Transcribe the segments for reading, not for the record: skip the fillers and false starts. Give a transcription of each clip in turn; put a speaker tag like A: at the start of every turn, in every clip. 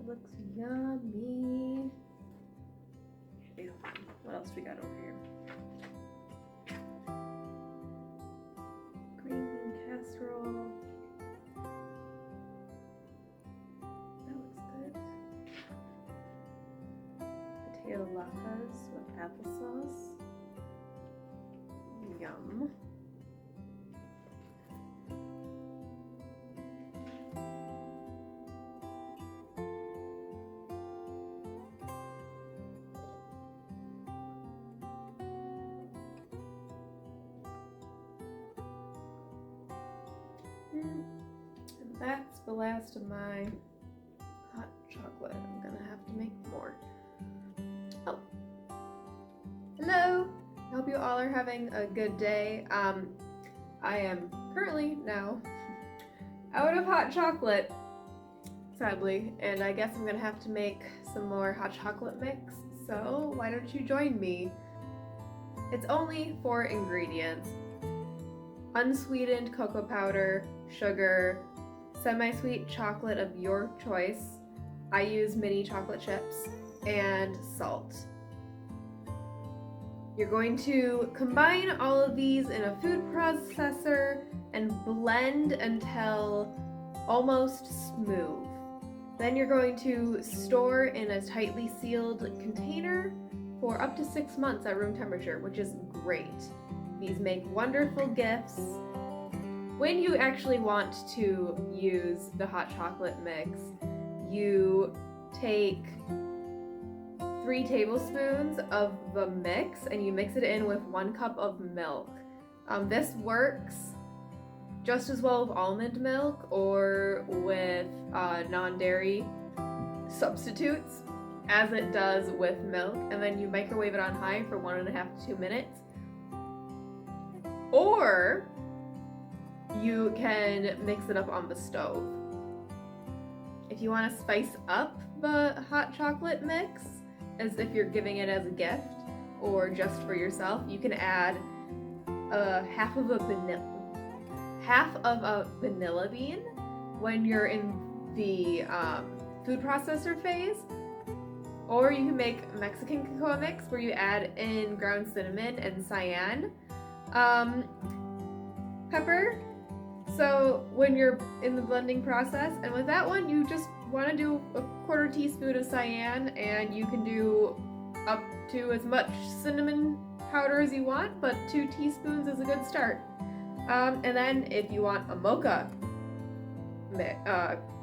A: That looks yummy. Ew. What else we got over here? Green bean casserole. That looks good. Potato latkes with applesauce. Yum. And that's the last of my hot chocolate. I'm gonna have to make more. Oh, hello! I hope you all are having a good day. I am currently now out of hot chocolate, sadly, and I guess I'm gonna have to make some more hot chocolate mix, so why don't you join me? It's only 4 ingredients: unsweetened cocoa powder, sugar, semi-sweet chocolate of your choice, I use mini chocolate chips, and salt. You're going to combine all of these in a food processor and blend until almost smooth. Then you're going to store in a tightly sealed container for up to 6 months at room temperature, which is great. These make wonderful gifts. When you actually want to use the hot chocolate mix, you take 3 tablespoons of the mix and you mix it in with 1 cup of milk. This works just as well with almond milk or with non-dairy substitutes as it does with milk, and then you microwave it on high for 1.5 to 2 minutes. Or you can mix it up on the stove. If you want to spice up the hot chocolate mix, as if you're giving it as a gift or just for yourself, you can add half of a vanilla bean when you're in the food processor phase. Or you can make Mexican cocoa mix where you add in ground cinnamon and cayenne pepper. So when you're in the blending process, and with that one you just want to do a 1/4 teaspoon of cayenne, and you can do up to as much cinnamon powder as you want, but 2 teaspoons is a good start. And then if you want a mocha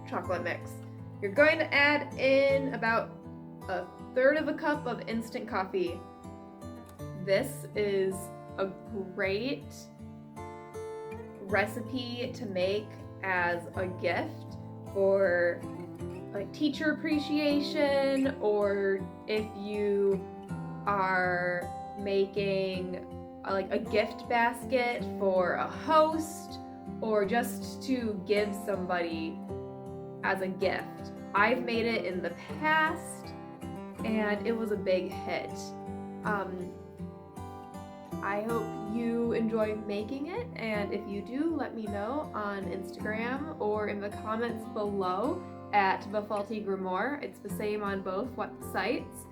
A: chocolate mix, you're going to add in about 1/3 cup of instant coffee. This is a great recipe to make as a gift for like teacher appreciation, or if you are making like a gift basket for a host, or just to give somebody as a gift. I've made it in the past and it was a big hit. I hope you enjoy making it, and if you do, let me know on Instagram or in the comments below at The Faulty Grimoire. It's the same on both websites.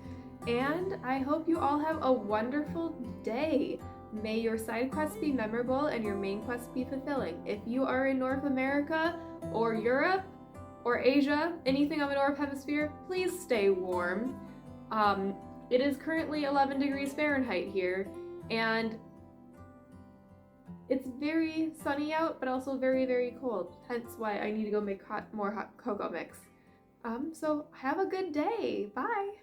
A: And I hope you all have a wonderful day. May your side quests be memorable and your main quests be fulfilling. If you are in North America or Europe or Asia, anything on the North Hemisphere, please stay warm. It is currently 11 degrees Fahrenheit here, and it's very sunny out, but also very, very cold. Hence why I need to go make more hot cocoa mix. So have a good day. Bye.